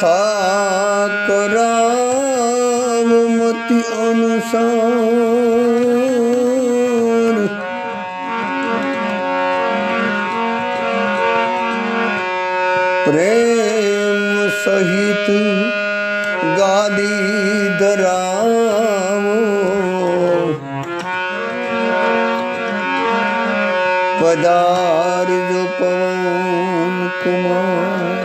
કથા કરાવ મતિ અનુસાર પ્રેમ સહિત ગાદી ધરાવો પધારજો પવન કુમાર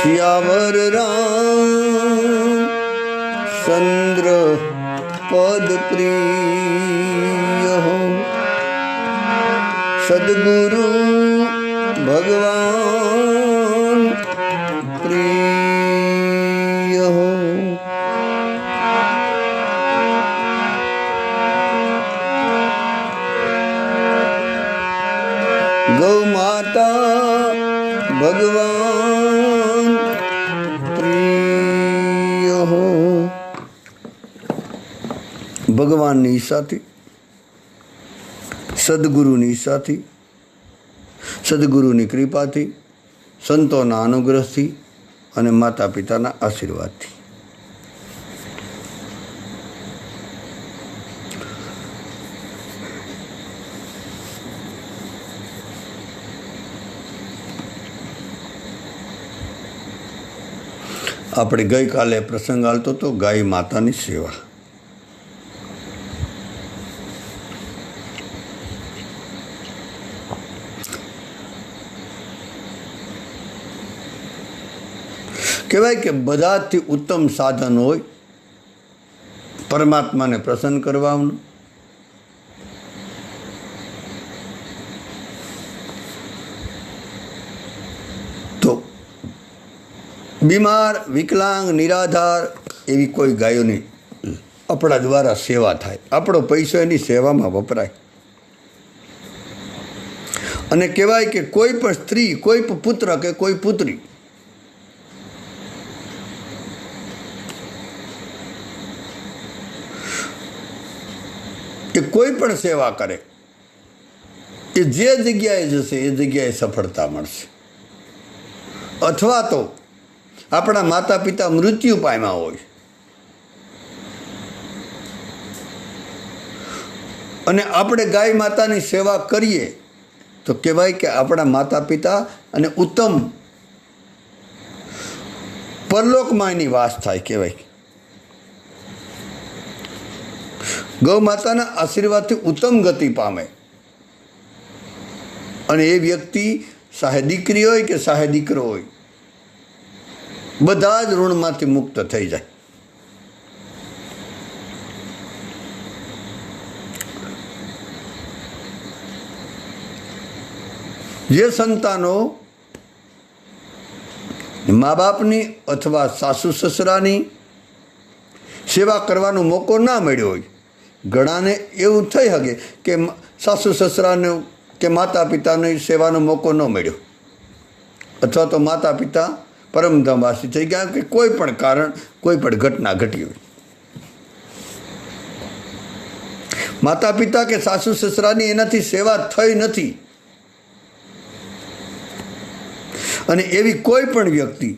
શ્યાવર રામ ચંદ્ર પદ પ્રિય હો સદગુરુ ભગવાન પ્રિય હો ગૌ માતા ભગવાન પ્રિય હો ભગવાનની ઈચ્છાથી સદગુરુની ઈચ્છાથી સદગુરુની કૃપાથી સંતોના અનુગ્રહથી અને માતા પિતાના આશીર્વાદથી આપણે ગઈકાલે પ્રસંગ હાલતો હતો ગાય માતાની સેવા. કહેવાય કે બધાથી ઉત્તમ સાધન હોય પરમાત્માને પ્રસન્ન કરવાનું. તો બીમાર વિકલાંગ નિરાધાર એવી કોઈ ગાયોની આપણા દ્વારા સેવા થાય. આપણો પૈસો એની સેવામાં વપરાય. અને કહેવાય કે કોઈ પણ સ્ત્રી, કોઈ પણ પુત્ર કે કોઈ પુત્રી એ કોઈ પણ સેવા કરે એ જે જગ્યાએ જશે એ જગ્યાએ સફળતા મળશે. અથવા તો આપણા માતા પિતા મૃત્યુ પામ્યા હોય અને આપણે ગાય માતાની સેવા કરીએ તો કહેવાય કે આપણા માતા પિતા અને ઉત્તમ પરલોકમાં એની વાસ થાય. કહેવાય ગૌ માતાના આશીર્વાદથી ઉત્તમ ગતિ પામે અને એ વ્યક્તિ સાહે દીકરી હોય કે સાહે દીકરો હોય બધા જ ઋણમાંથી મુક્ત થઈ જાય. જે સંતાનો મા બાપની અથવા સાસુ સસરાની સેવા કરવાનો મોકો ના મળ્યો હોય, ઘણાને એવું થઈ શકે કે સાસુ સસરાને કે માતા પિતાની સેવાનો મોકો ન મળ્યો અથવા તો માતા પિતા પરમધામવાસી થઈ ગયા કે કોઈ પણ કારણ, કોઈ પણ ઘટના ઘટી હોય. માતા પિતા કે સાસુ સસરાની એનાથી સેવા થઈ નથી અને એવી કોઈ પણ વ્યક્તિ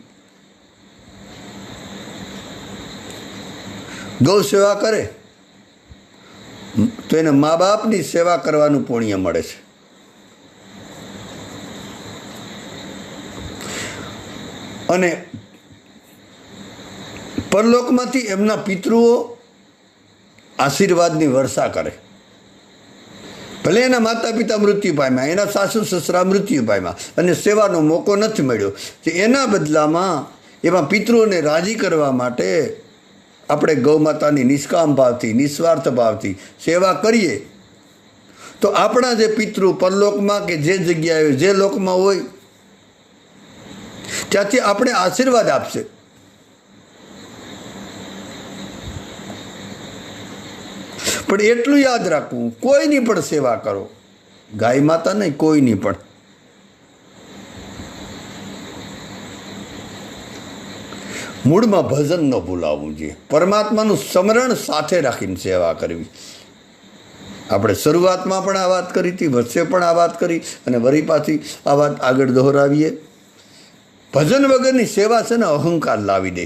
ગૌ સેવા કરે તો એને મા બાપની સેવા કરવાનું પુણ્ય મળે છે. અને પરલોકમાંથી એમના પિતૃઓ આશીર્વાદની વર્ષા કરે. ભલે એના માતા પિતા મૃત્યુ પામ્યા, એના સાસુ સસરા મૃત્યુ પામ્યા અને સેવાનો મોકો નથી મળ્યો, તો એના બદલામાં એવા પિતૃઓને રાજી કરવા માટે આપણે ગૌ માતાની નિષ્કામ ભાવથી, નિસ્વાર્થ ભાવથી સેવા કરીએ તો આપણા જે પિતૃ પરલોકમાં કે જે જગ્યાએ જે લોકમાં હોય ત્યાંથી આપણે આશીર્વાદ આપશે. પણ એટલું યાદ રાખવું, કોઈની પણ સેવા કરો, ગાય માતા નહીં, કોઈની પણ. મૂળમાં ભજન ન ભૂલાવવું જોઈએ. પરમાત્માનું સ્મરણ સાથે રાખીને સેવા કરવી. આપણે શરૂઆતમાં પણ આ વાત કરી હતી, વચ્ચે પણ આ વાત કરી અને વળી પાછી આ વાત આગળ દોહરાવીએ. ભજન વગરની સેવા છે ને અહંકાર લાવી દે.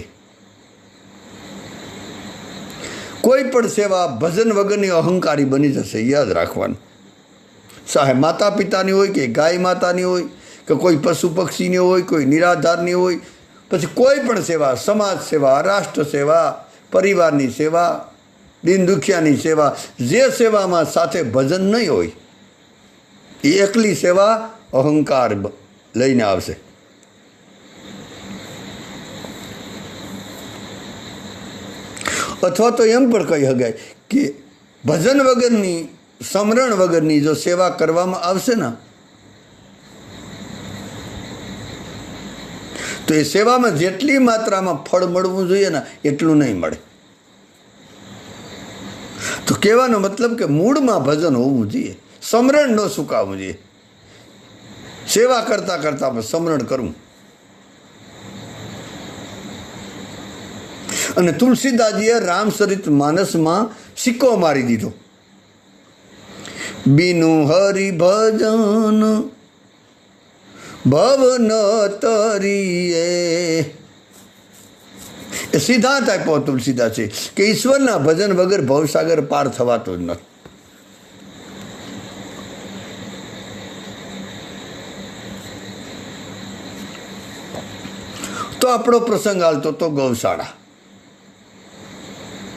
કોઈ પણ સેવા ભજન વગરની અહંકારી બની જશે, યાદ રાખવાનું. ચાહે માતા પિતાની હોય કે ગાય માતાની હોય કે કોઈ પશુ પક્ષીની હોય, કોઈ નિરાધારની હોય, પછી કોઈ પણ સેવા, સમાજ સેવા, રાષ્ટ્ર સેવા, પરિવારની સેવા, દીન દુખિયાની સેવા, જે સેવામાં સાથે ભજન નહીં હોય એ એકલી સેવા અહંકાર લઈને આવશે. અથવા તો એમ પણ કહી શકાય કે ભજન વગરની, સમરણ વગરની જો સેવા કરવામાં આવશે ને તો એ સેવામાં જેટલી માત્રામાં ફળ મળવું જોઈએ ને એટલું નહીં મળે. તો કહેવાનો મતલબ કે મૂળમાં ભજન હોવું જોઈએ, સમરણ ન સુકાવવું જોઈએ. સેવા કરતાં કરતાં સમરણ કરવું. અને તુલસીદાસજીએ રામચરિત માનસમાં સિક્કો મારી દીધો. બીનુ હરિભજન ભવ ન તરીએ. એ સિદ્ધાંત આપ્યો તુલસીદાસે કે ઈશ્વરના ભજન વગર ભવસાગર પાર થવાતો જ નથી. તો આપણો પ્રસંગ હાલતો તો ગૌશાળા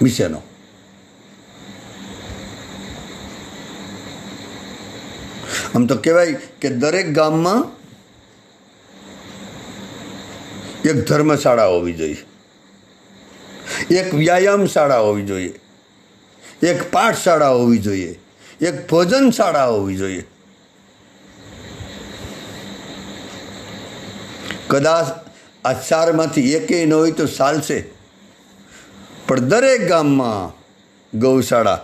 વિશેનો. આમ તો કહેવાય કે દરેક ગામમાં એક ધર્મશાળા હોવી જોઈએ, એક વ્યાયામ શાળા હોવી જોઈએ, એક પાઠશાળા હોવી જોઈએ, એક ભોજનશાળા હોવી જોઈએ. કદાચ આ ચારમાંથી એકેય ન હોય તો ચાલશે, પણ દરેક ગામમાં ગૌશાળા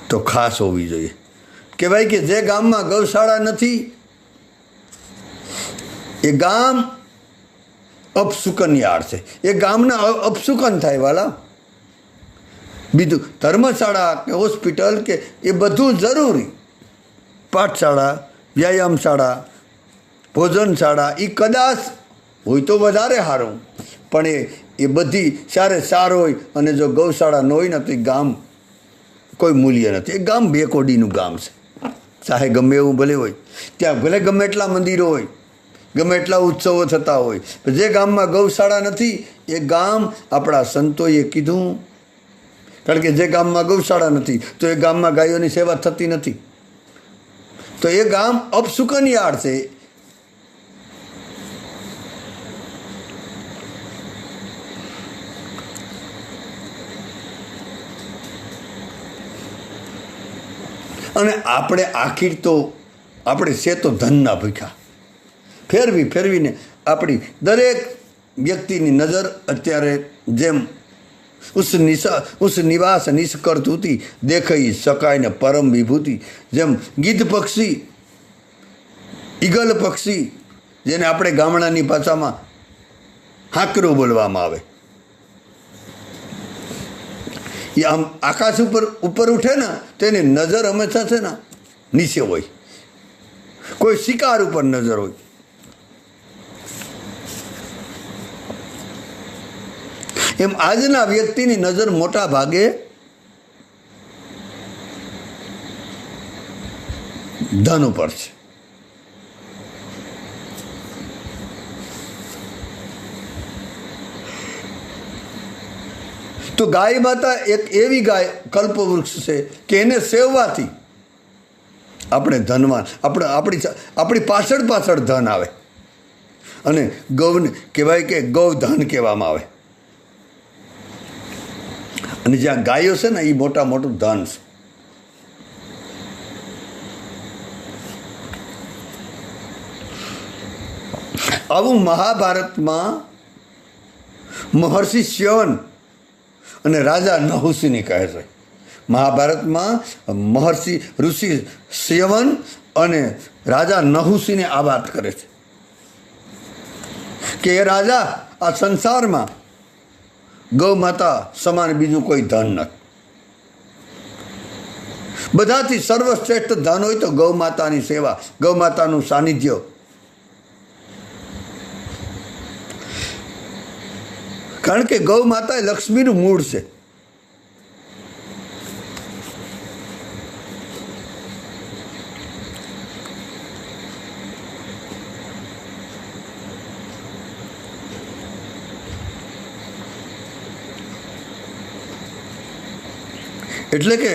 તો ખાસ હોવી જોઈએ. કહેવાય કે જે ગામમાં ગૌશાળા નથી એ ગામ અપશુકનિયાળ છે, એ ગામના અપશુકન થાય વાલા. બીજું ધર્મશાળા કે હોસ્પિટલ કે એ બધું જરૂરી, પાઠશાળા, વ્યાયામ શાળા, ભોજનશાળા એ કદાચ હોય તો વધારે સારું, પણ એ બધી સારે સાર હોય અને જો ગૌશાળા ન હોય ને તો એ ગામ કોઈ મૂલ્ય નથી. એ ગામ બેકોડીનું ગામ છે. ચાહે ગમે એવું ભલે હોય, ત્યાં ભલે ગમે એટલા મંદિરો હોય, ગમે એટલા ઉત્સવો થતા હોય, જે ગામમાં ગૌશાળા નથી એ ગામ, આપણા સંતોએ કીધું, કારણ કે જે ગામમાં ગૌશાળા નથી તો એ ગામમાં ગાયોની સેવા થતી નથી, તો એ ગામ અપશુકનિયાળ છે. અને આપણે આખીર તો આપણે છે તો ધનના ભૂખ્યા. ફેરવીને આપણી દરેક વ્યક્તિની નજર અત્યારે જેમ ઉસ નિવાસ નિષ્કર તૂતી દેખાઈ શકાય ને પરમ વિભૂતિ, જેમ ગીધ પક્ષી, ઈગલ પક્ષી, જેને આપણે ગામડાની ભાષામાં હાંકરો બોલવામાં આવે, એ આમ આકાશ ઉપર ઉઠે ને તેની નજર હંમેશા છે ને નીચે હોય, કોઈ શિકાર ઉપર નજર હોય. એમ આજના વ્યક્તિની નજર મોટા ભાગે ધન ઉપર છે. તો ગાય માતા એક એવી ગાય કલ્પવૃક્ષ છે કે એને સેવવાથી આપણે ધનવાન, આપણી પાછળ ધન આવે. અને ગૌને કહેવાય કે ગૌધન કહેવામાં આવે. અને જ્યાં ગાયો છે ને એ મોટું ધન છે. આવું મહાભારતમાં મહર્ષિ ચ્યવન અને રાજા નહુષીની કહે છે. મહાભારતમાં મહર્ષિ ઋષિ ચ્યવન અને રાજા નહુષીને આ વાત કરે છે કે એ રાજા, આ સંસારમાં ગૌ માતા સમાન બીજું કોઈ ધન નથી. બધાથી સર્વશ્રેષ્ઠ ધન હોય તો ગૌ માતાની સેવા, ગૌ માતાનું સાનિધ્ય. કારણ કે ગૌ માતા એ લક્ષ્મીનું મૂળ છે. એટલે કે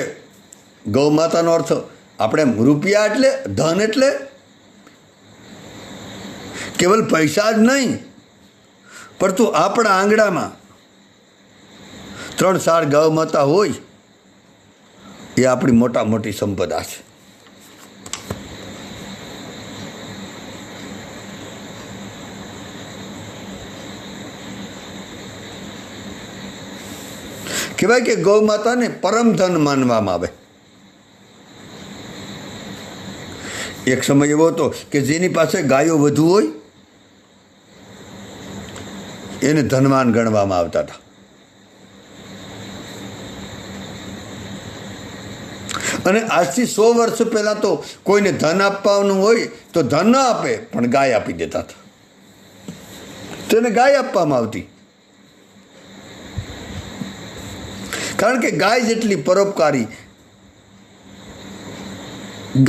ગૌ માતાનો અર્થ આપણે રૂપિયા એટલે ધન એટલે કેવલ પૈસા જ નહીં, પરંતુ આપણા આંગણામાં 3-4 ગૌ માતા હોય એ આપણી મોટા મોટી સંપદા છે. કહેવાય કે ગૌ માતાને પરમ ધન માનવામાં આવે. એક સમય એવો હતો કે જેની પાસે ગાયો વધુ હોય એને ધનવાન ગણવામાં આવતા હતા. અને આજથી 100 વર્ષ પહેલાં તો કોઈને ધન આપવાનું હોય તો ધન ન આપે પણ ગાય આપી દેતા હતા. તેને ગાય આપવામાં આવતી, કારણ કે ગાય જેટલી પરોપકારી,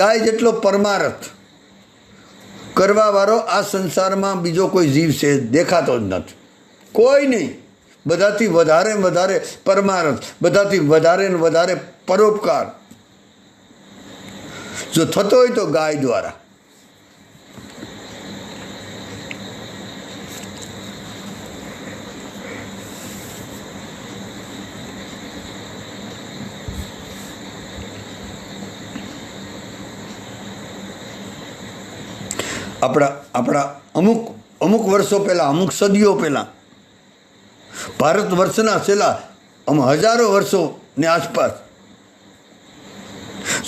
ગાય જેટલો પરમારથ કરવાવાળો આ સંસારમાં બીજો કોઈ જીવ છે દેખાતો જ નથી. કોઈ નહીં. બધાથી વધારે ને વધારે પરમારથ, બધાથી વધારે ને વધારે પરોપકાર જો થતો હોય તો ગાય દ્વારા. આપણા અમુક વર્ષો પહેલાં, અમુક સદીઓ પહેલાં, ભારત વર્ષના છેલ્લા હજારો વર્ષોની આસપાસ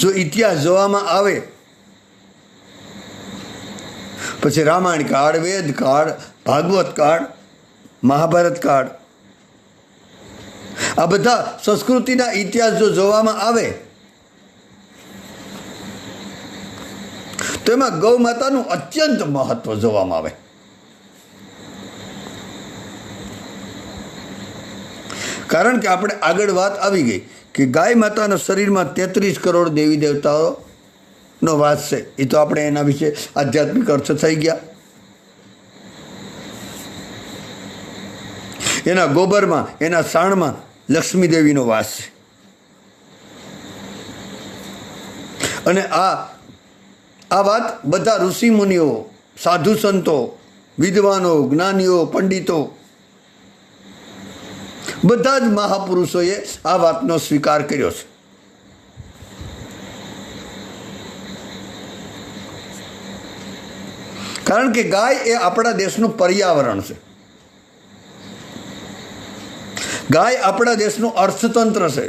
જો ઇતિહાસ જોવામાં આવે, પછી રામાયણ કાળ, વેદ કાળ, ભાગવત કાળ, મહાભારત કાળ, આ બધા સંસ્કૃતિના ઇતિહાસ જો જોવામાં આવે તો એમાં ગૌ માતાનું અત્યંત મહત્વ જોવામાં આવે. કારણ કે આપણે આગળ વાત આવી ગઈ કે ગાય માતાના શરીરમાં 33 કરોડ દેવી દેવતાઓનો વાસ છે. એ તો આપણે એના વિશે આધ્યાત્મિક અર્થ થઈ ગયા. એના ગોબરમાં, એના સાણમાં લક્ષ્મી દેવીનો વાસ છે. અને આ વાત બધા ઋષિ મુનિઓ, સાધુ સંતો, વિદ્વાનો, જ્ઞાનીઓ, પંડિતો, બધા જ મહાપુરુષોએ આ વાતનો સ્વીકાર કર્યો છે. કારણ કે ગાય એ આપણા દેશનું પર્યાવરણ છે. ગાય આપણા દેશનું અર્થતંત્ર છે.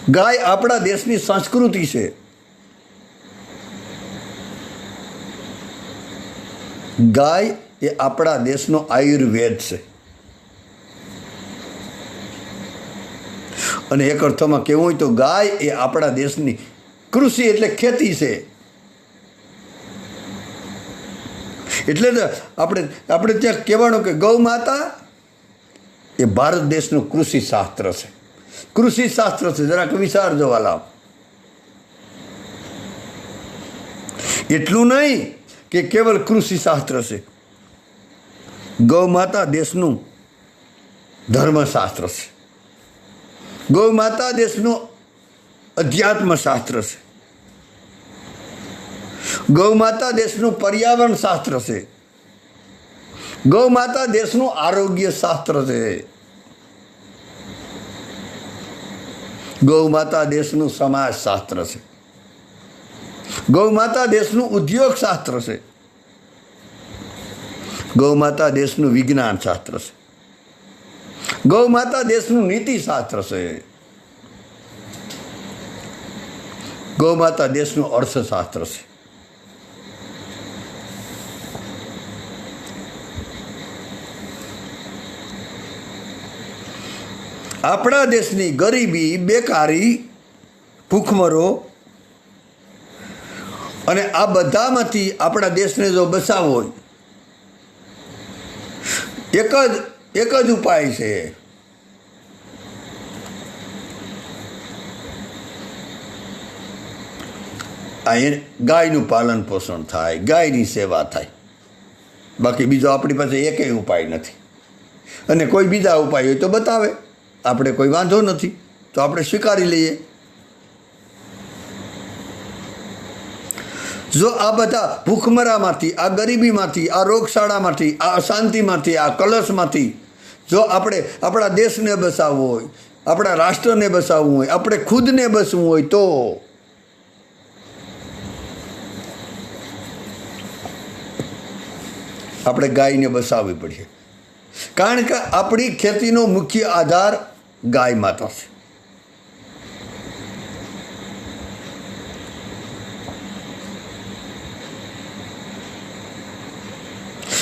ગાય આપણા દેશની સંસ્કૃતિ છે. ગાય એ આપણા દેશનો આયુર્વેદ છે. અને એક અર્થમાં કહેવું હોય તો ગાય એ આપણા દેશની કૃષિ એટલે ખેતી છે. એટલે આપણે ત્યાં કહેવાનું કે ગૌ માતા એ ભારત દેશનું કૃષિ શાસ્ત્ર છે. કૃષિ શાસ્ત્ર છે. જરાક વિચારજો વાલા. એટલું નહીં કે કેવલ કૃષિ શાસ્ત્ર છે. ગૌ માતા દેશનું ધર્મશાસ્ત્ર છે. ગૌ માતા દેશનું અધ્યાત્મ શાસ્ત્ર છે. ગૌ માતા દેશનું પર્યાવરણ શાસ્ત્ર છે. ગૌ માતા દેશનું આરોગ્ય શાસ્ત્ર છે. ગૌ માતા દેશનું સમાજ શાસ્ત્ર છે. ગૌ માતા દેશનું ઉદ્યોગ શાસ્ત્ર છે. ગૌ માતા દેશનું વિજ્ઞાન શાસ્ત્ર છે. ગૌ માતા દેશનું નીતિ શાસ્ત્ર છે. ગૌ માતા દેશનું અર્થશાસ્ત્ર છે. આપણા દેશની ગરીબી, બેકારી, ભૂખમરો અને આ બધામાંથી આપણા દેશને જો બચાવવો હોય, એક જ એક જ ઉપાય છે. ગાયનું પાલન પોષણ થાય, ગાયની સેવા થાય. બાકી બીજો આપણી પાસે એકેય ઉપાય નથી. અને કોઈ બીજા ઉપાય હોય તો બતાવે, આપણે કોઈ વાંધો નથી, તો આપણે સ્વીકારી લઈએ. જો આ બધા ભૂખમરામાંથી, આ ગરીબીમાંથી, આ રોગશાળામાંથી, આ અશાંતિમાંથી, આ કલશમાંથી જો આપણે આપણા દેશને બચાવવો હોય, આપણા રાષ્ટ્રને બચાવવું હોય, આપણે ખુદને બચવું હોય તો આપણે ગાયને બચાવવી પડશે. કારણ કે આપણી ખેતીનો મુખ્ય આધાર ગાય માતા છે.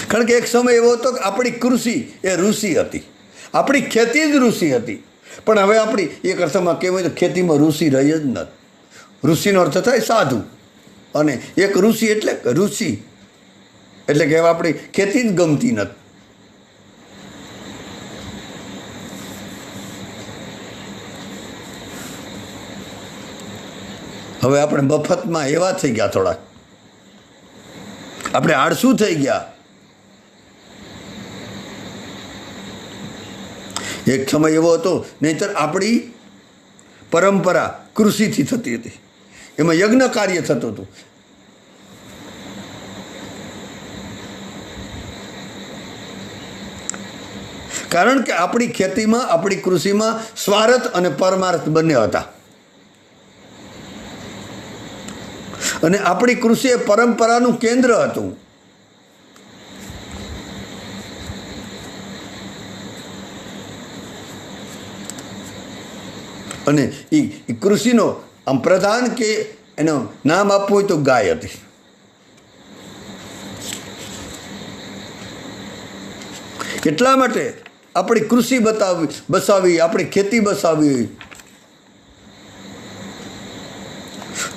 કારણ કે એક સમય એવો હતો કે આપણી કૃષિ એ ઋષિ હતી, આપણી ખેતી જ ઋષિ હતી. પણ હવે આપણી એક અર્થમાં કહેવાય તો ખેતીમાં ઋષિ રહી જ નથી. ઋષિનો અર્થ થાય સાધુ, અને એક ઋષિ એટલે ઋષિ એટલે કે આપણી ખેતી જ ગમતી નથી. હવે આપણે મફતમાં એવા થઈ ગયા, થોડાક આપણે આળસુ થઈ ગયા. એક સમય એવો હતો, નહીંતર આપણી પરંપરા કૃષિથી થતી હતી, એમાં યજ્ઞ કાર્ય થતું હતું. કારણ કે આપણી ખેતીમાં, આપણી કૃષિમાં સ્વાર્થ અને પરમાર્થ બંને હતા. અને આપણી કૃષિ એ પરંપરાનું કેન્દ્ર હતું. અને એ કૃષિનો આમ પ્રધાન કે એનું નામ આપવું હોય તો ગાય હતી. એટલા માટે આપણી કૃષિ બસાવી, આપણી ખેતી બસાવી,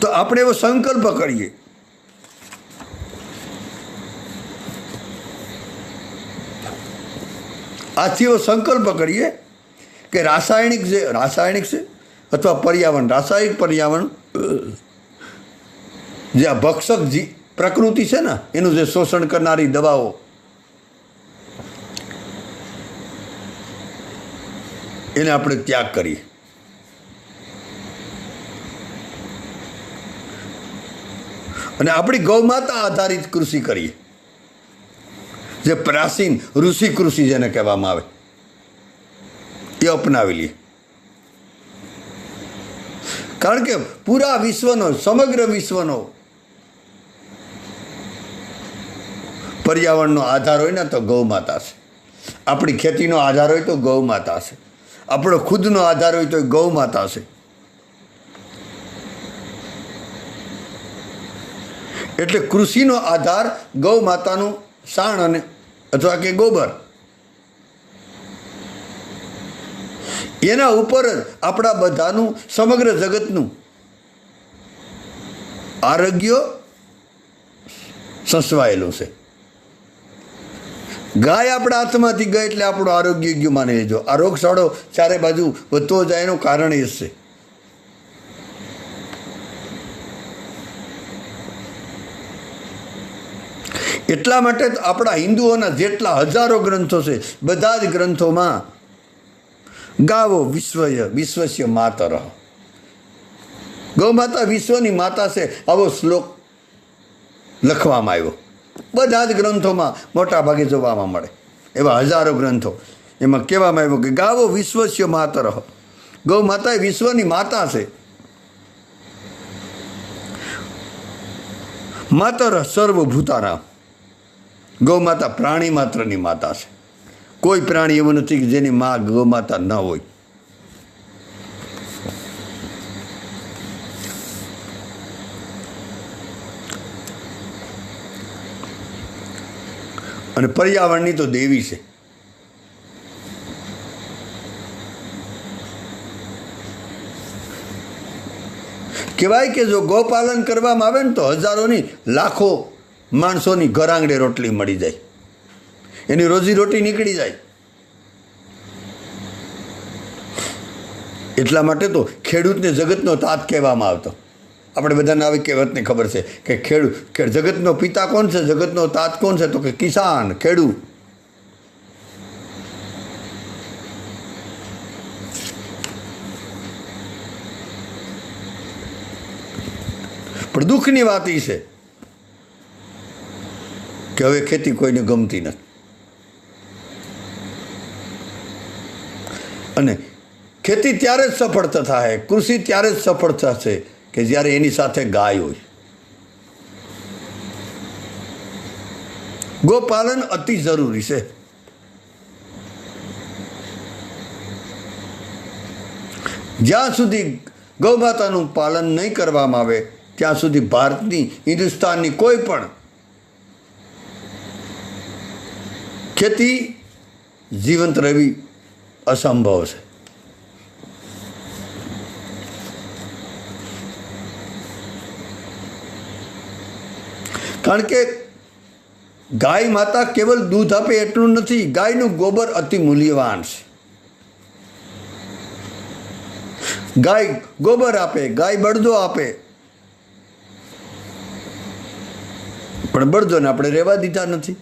તો આપણે એવો સંકલ્પ કરીએ. આથી એવો સંકલ્પ કરીએ કે રાસાયણિક છે અથવા પર્યાવરણ, રાસાયણિક પર્યાવરણ જે આ ભક્ષક પ્રકૃતિ છે ને, એનું જે શોષણ કરનારી દવાઓ, એને આપણે ત્યાગ કરીએ. અને આપણી ગૌમાતા આધારિત કૃષિ કરીએ, જે પ્રાચીન ઋષિ કૃષિ જેને કહેવામાં આવે, એ અપનાવી લઈએ. કારણ કે પૂરા વિશ્વનો, સમગ્ર વિશ્વનો પર્યાવરણનો આધાર હોય ને તો ગૌ માતા છે. આપણી ખેતીનો આધાર હોય તો ગૌ માતા છે. આપણો ખુદનો આધાર હોય તો ગૌ માતા છે. એટલે કૃષિનો આધાર ગૌ માતાનું સાણ અને અથવા કે ગોબર, એના ઉપર જ આપણા બધાનું, સમગ્ર જગતનું આરોગ્ય સચવાયેલું છે. ગાય આપણા હાથમાંથી ગઈ એટલે આપણું આરોગ્ય ગયું માની લેજો. આ રોગચાળો ચારે બાજુ વધતો જાય એનું કારણ એ છે. એટલા માટે આપણા હિન્દુઓના જેટલા હજારો ગ્રંથો છે, બધા જ ગ્રંથોમાં ગાવો વિશ્વસ્ય માતર, ગૌ માતા વિશ્વની માતા છે, આવો શ્લોક લખવામાં આવ્યો. બધા જ ગ્રંથોમાં મોટા ભાગે જોવામાં મળે, એવા હજારો ગ્રંથો. એમાં કહેવામાં આવ્યું કે ગાવો વિશ્વસ્ય માતર, ગૌ માતા એ વિશ્વની માતા છે. માતર સર્વભૂતાનામ, ગૌ માતા પ્રાણી માત્રની માતા છે. કોઈ પ્રાણી એવું નથી કે જેની મા ગૌ માતા ન હોય. અને પર્યાવરણની તો દેવી છે. કહેવાય કે જો ગૌપાલન કરવામાં આવે ને તો હજારોની, લાખો માણસોની ઘર આંગણે રોટલી મળી જાય, એની રોજીરોટી નીકળી જાય. એટલા માટે તો ખેડૂતને જગતનો તાત કહેવામાં આવતો. આપણે બધાને આવી કહેવતની ખબર છે કે જગતનો પિતા કોણ છે, જગતનો તાત કોણ છે, તો કે કિસાન, ખેડૂત. પણ દુઃખની વાત એ છે કે હવે ખેતી કોઈને ગમતી નથી. અને ખેતી ત્યારે જ સફળ થાય, કૃષિ ત્યારે જ સફળ થશે કે જ્યારે એની સાથે ગાય હોય. ગોપાલન અતિ જરૂરી છે. જ્યાં સુધી ગૌમાતાનું પાલન નહીં કરવામાં આવે ત્યાં સુધી ભારતની, હિન્દુસ્તાનની કોઈ પણ ખેતી જીવંત રહેવી અસંભવ છે. કારણ કે ગાય માતા કેવલ દૂધ આપે એટલું નથી, ગાયનું ગોબર અતિ મૂલ્યવાન છે. ગાય ગોબર આપે, ગાય બળદો આપે, પણ બળદોને આપણે રહેવા દીધા નથી.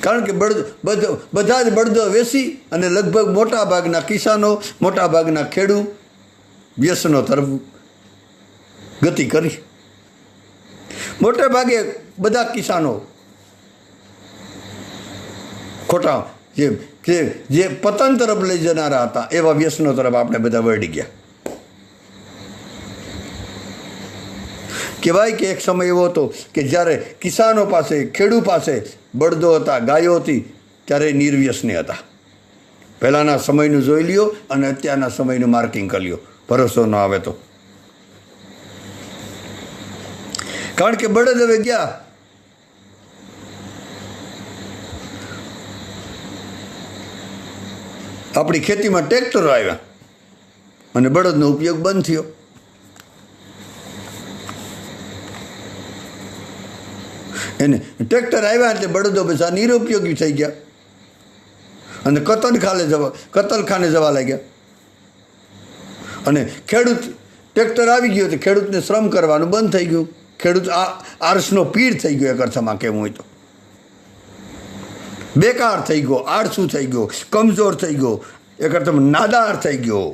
કારણ કે બધા જ બળદો વેચી અને લગભગ મોટા ભાગના કિસાનો, મોટા ભાગના ખેડૂત વ્યસનો તરફ ગતિ કરી. મોટે ભાગે બધા કિસાનો ખોટા જે પતન તરફ લઈ જનારા હતા એવા વ્યસનો તરફ આપણે બધા વળી ગયા. કહેવાય કે એક સમય એવો હતો કે જ્યારે કિસાનો પાસે, ખેડૂત પાસે બળદો હતા, ગાયો હતી, ત્યારે નિર્વ્યસની હતા. પહેલાંના સમયનું જોઈ લ્યો અને અત્યારના સમયનું માર્કિંગ કરી લ્યો, ભરોસો ન આવે તો. કારણ કે બળદ હવે ગયા. આપણી ખેતીમાં ટ્રેક્ટરો આવ્યા અને બળદનો ઉપયોગ બંધ થયો. એને ટ્રેક્ટર આવ્યા એટલે બળદો બધા નિરુપયોગી થઈ ગયા અને કતલખાને જવા લાગ્યા. અને ખેડૂત, ટ્રેક્ટર આવી ગયો તો ખેડૂતને શ્રમ કરવાનું બંધ થઈ ગયું. ખેડૂત આળસનો પીડ થઈ ગયો, એક અર્થમાં કહેવું હોય તો. બેકાર થઈ ગયો, આળસુ થઈ ગયો, કમજોર થઈ ગયો, એક અર્થમાં નાદાર થઈ ગયો.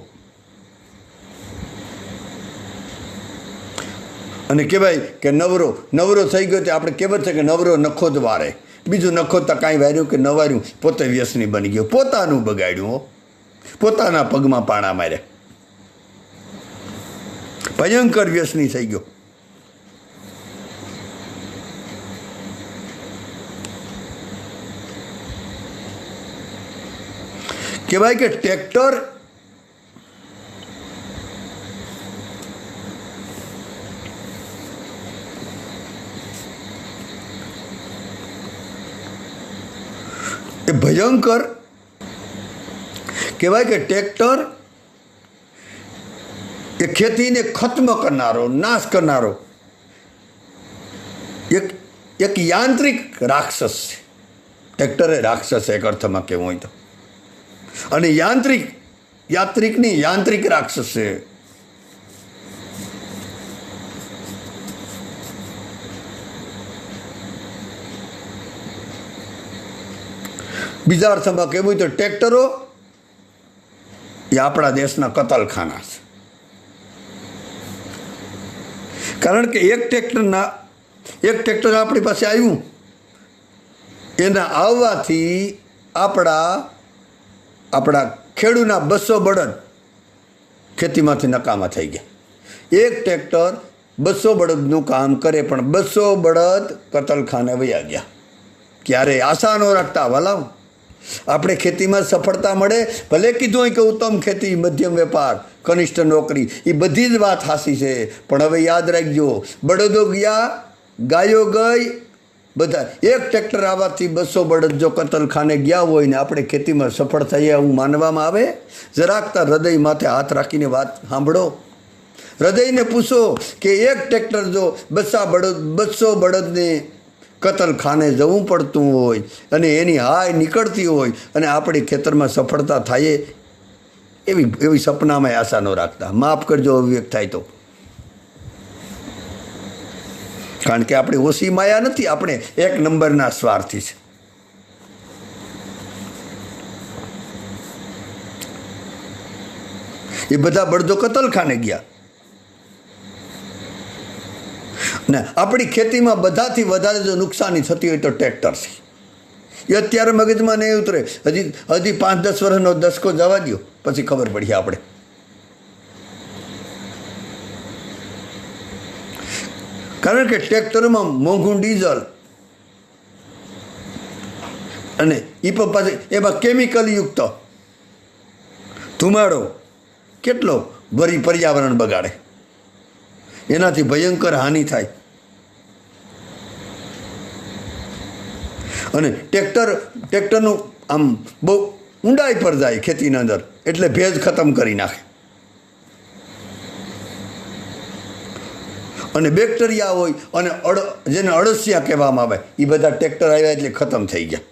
અને કહેવાય કે નવરો થઈ ગયો તે આપણે કહેવત છે કે નવરો નખો જ વારે. બીજું નખો તો કાંઈ વાર્યું કે ન વાર્યું, પોતે વ્યસની બની ગયો, પોતાનું બગાડ્યું, પોતાના પગમાં પાણા માર્યા, ભયંકર વ્યસની થઈ ગયો. કહેવાય કે ટ્રેક્ટર એ ભયંકર, કહેવાય કે ટ્રેક્ટર એ ખેતીને ખત્મ કરનારો, નાશ કરનારો એક યાંત્રિક રાક્ષસ છે. ટ્રેક્ટર એ રાક્ષસ એક અર્થમાં કહેવું હોય તો. અને યાંત્રિક રાક્ષસ છે. બીજા અર્થમાં કહેવું હોય તો ટ્રેક્ટરો એ આપણા દેશના કતલખાના છે. કારણ કે એક ટ્રેક્ટર આપણી પાસે આવ્યું, એના આવવાથી આપણા ખેડૂતના 200 બળદ ખેતીમાંથી નકામા થઈ ગયા. એક ટ્રેક્ટર 200 બળદનું કામ કરે, પણ 200 બળદ કતલખાને વયા ગયા. ક્યારેય આશા ન રાખતા વાલાવ. આપણે ખેતીમાં સફળતા મળે, ભલે કીધું હોય કે ઉત્તમ ખેતી, મધ્યમ વેપાર, કનિષ્ઠ નોકરી, એ બધી જ વાત હાસી છે. પણ હવે યાદ રાખજો, બળદો ગયા, ગાયો ગઈ, બધા એક ટ્રેક્ટર આવવાથી 200 બળદ જો કતલખાને ગયા હોય ને આપણે ખેતીમાં સફળ થઈએ એવું માનવામાં આવે? જરાક તાર હૃદય માથે હાથ રાખીને વાત સાંભળો. હૃદયને પૂછો કે એક ટ્રેક્ટર જો 200 બળદને કતલખાને જવું પડતું હોય અને એની હાય નીકળતી હોય અને આપણી ખેતરમાં સફળતા થાય એવી સપનામાં આશા ન રાખતા. માફ કરજો અવિવેક થાય તો. કારણ કે આપણે ઓછી માયા નથી, આપણે એક નંબરના સ્વાર્થી છે. એ બધા બળદો કતલખાને ગયા ને આપણી ખેતીમાં બધાથી વધારે જો નુકસાની થતી હોય તો ટ્રેક્ટરથી. એ અત્યારે મગજમાં નહીં ઉતરે. હજી 5-10 વર્ષનો દસકો જવા દો પછી ખબર પડી આપણે. કારણ કે ટ્રેક્ટરમાં મોંઘું ડીઝલ અને એ પાછું એમાં કેમિકલ યુક્ત ધુમાડો કેટલો ભરી પર્યાવરણ બગાડે, એનાથી ભયંકર હાનિ થાય. અને ટ્રેક્ટરનું આમ બહુ ઊંડાઈ પર જાય ખેતીની અંદર, એટલે ભેજ ખતમ કરી નાખે. અને બેક્ટેરિયા હોય અને જેને અળસિયા કહેવામાં આવે એ બધા ટ્રેક્ટર આવ્યા એટલે ખતમ થઈ ગયા.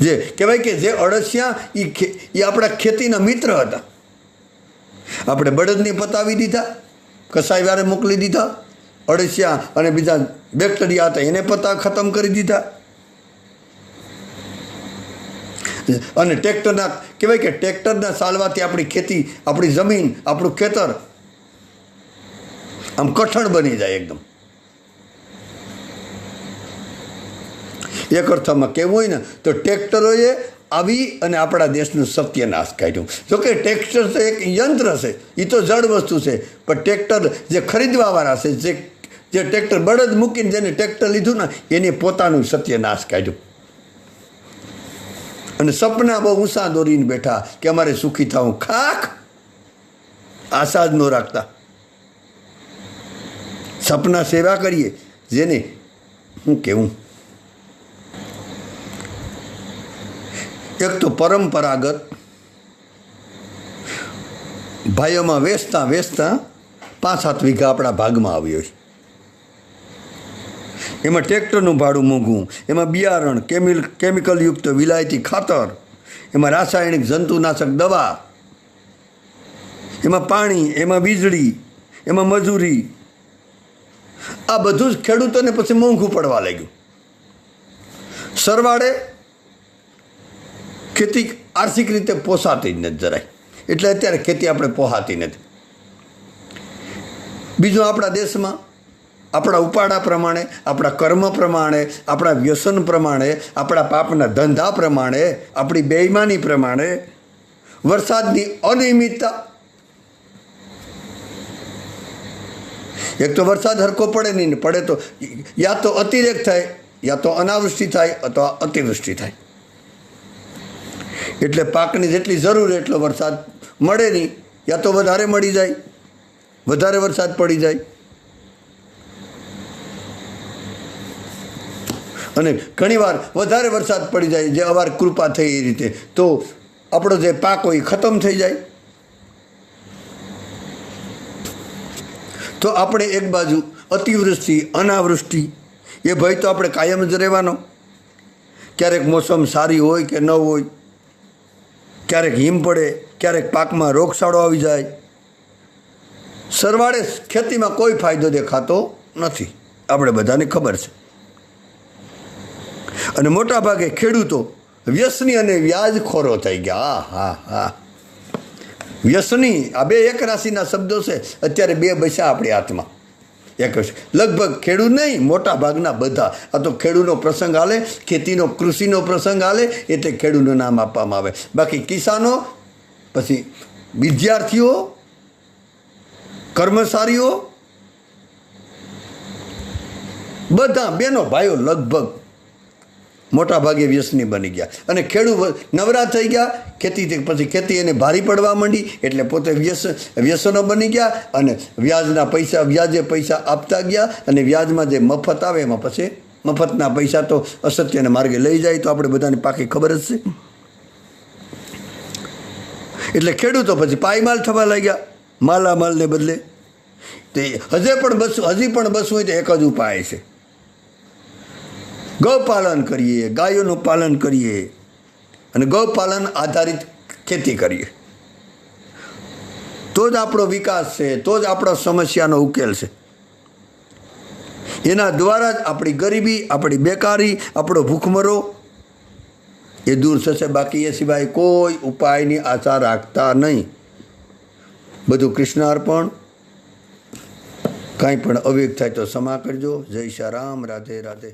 જે કહેવાય કે જે અળસિયા એ આપણા ખેતીના મિત્ર હતા. આપણે બળદને પતાવી દીધા, કસાઈ વારે મોકલી દીધા, અળસિયા અને બીજા બેક્ટેરિયા હતા એને ખતમ કરી દીધા. અને ટ્રેક્ટરના કહેવાય કે ટ્રેક્ટરના ચાલવાથી આપણી ખેતી, આપણી જમીન, આપણું ખેતર આમ કઠણ બની જાય એકદમ. એક અર્થમાં કહેવું હોય ને તો ટ્રેક્ટરોએ આવી અને આપણા દેશનું સત્યનાશ કાઢ્યું. જોકે ટ્રેક્ટર તો એક યંત્ર છે, એ તો જડ વસ્તુ છે, પણ ટ્રેક્ટર જે ખરીદવાવાળા છે, જે ટ્રેક્ટર બળદ મૂકીને જેને ટ્રેક્ટર લીધું ને એને પોતાનું સત્યનાશ કાઢ્યું. અને સપના બહુ ઊંચા દોરીને બેઠા કે અમારે સુખી થવું. ખાખ આશા જ ન રાખતા. સપના સેવા કરીએ જેને હું કહેવું. એક તો પરંપરાગત ભાઈઓમાં વેચતા 5-7 વીઘા આપણા ભાગમાં આવ્યો છે. એમાં ટ્રેક્ટરનું ભાડું મોંઘું, એમાં બિયારણ, કેમિકલયુક્ત વિલાયતી ખાતર, એમાં રાસાયણિક જંતુનાશક દવા, એમાં પાણી, એમાં વીજળી, એમાં મજૂરી. આ બધું જ ખેડૂતોને પછી મોંઘું પડવા લાગ્યું. સરવાળે ખેતી આર્થિક રીતે પોસાતી જ નથી જરાય. એટલે અત્યારે ખેતી આપણે પોહાતી નથી. બીજું, આપણા દેશમાં આપણા ઉપાડા પ્રમાણે, આપણા કર્મ પ્રમાણે, આપણા વ્યસન પ્રમાણે, આપણા પાપના ધંધા પ્રમાણે, આપણી બેઈમાની પ્રમાણે વરસાદની અનિયમિતતા. એક તો વરસાદ હરખો પડે નહીં, પડે તો યા તો અતિરેક થાય, યા તો અનાવૃષ્ટિ થાય અથવા અતિવૃષ્ટિ થાય. એટલે પાકની જેટલી જરૂર એટલો વરસાદ મળે નહીં, યા તો વધારે મળી જાય, વધારે વરસાદ પડી જાય. અને ઘણીવાર વધારે વરસાદ પડી જાય, જે અવાર કૃપા થઈ એ રીતે, તો આપણો જે પાક હોય એ ખતમ થઈ જાય. તો આપણે એક બાજુ અતિવૃષ્ટિ, અનાવૃષ્ટિ એ ભય તો આપણે કાયમ જ રહેવાનો. ક્યારેક મોસમ સારી હોય કે ન હોય, ક્યારેક હિમ પડે, ક્યારેક પાકમાં રોગચાળો આવી જાય. સરવાળે ખેતીમાં કોઈ ફાયદો દેખાતો નથી, આપણે બધાને ખબર છે. અને મોટાભાગે ખેડૂતો વ્યસની અને વ્યાજખોરો થઈ ગયા. હા, વ્યસની, આ બે એક રાશિના શબ્દો છે. અત્યારે 2 પૈસા આપણી હાથમાં. એક લગભગ ખેડૂત નહીં, મોટા ભાગના બધા. આ તો ખેડૂતનો પ્રસંગ હાલે, ખેતીનો, કૃષિનો પ્રસંગ હાલે એટલે ખેડૂતનું નામ આપવામાં આવે. બાકી કિસાનો, પછી વિદ્યાર્થીઓ, કર્મચારીઓ, બધા બહેનો ભાઈઓ લગભગ મોટા ભાગે વ્યસની બની ગયા. અને ખેડૂત નવરા થઈ ગયા, ખેતીથી પછી ખેતી એને ભારી પડવા માંડી એટલે પોતે વ્યસનો બની ગયા. અને વ્યાજે પૈસા આપતા ગયા. અને વ્યાજમાં જે મફત આવે એમાં પછી મફતના પૈસા તો અસત્યના માર્ગે લઈ જાય, તો આપણે બધાને પાકી ખબર જ છે. એટલે ખેડૂતો પછી પાયમાલ થવા લાગ્યા, માલામાલને બદલે. તો હજી પણ બસવું હોય તો એક જ ઉપાય છે, ગૌપાલન કરીએ, ગાયોનું પાલન કરીએ અને ગૌપાલન આધારિત ખેતી કરીએ, તો જ આપણો વિકાસ છે, તો જ આપણો સમસ્યાનો ઉકેલ છે. એના દ્વારા જ આપણી ગરીબી, આપણી બેકારી, આપણો ભૂખમરો એ દૂર થશે. બાકી એ સિવાય કોઈ ઉપાયની આશા રાખતા નહીં. બધું કૃષ્ણાર્પણ. કાંઈ પણ અવેગ થાય તો ક્ષમા કરજો. જય શ્રી રામ. રાધે રાધે.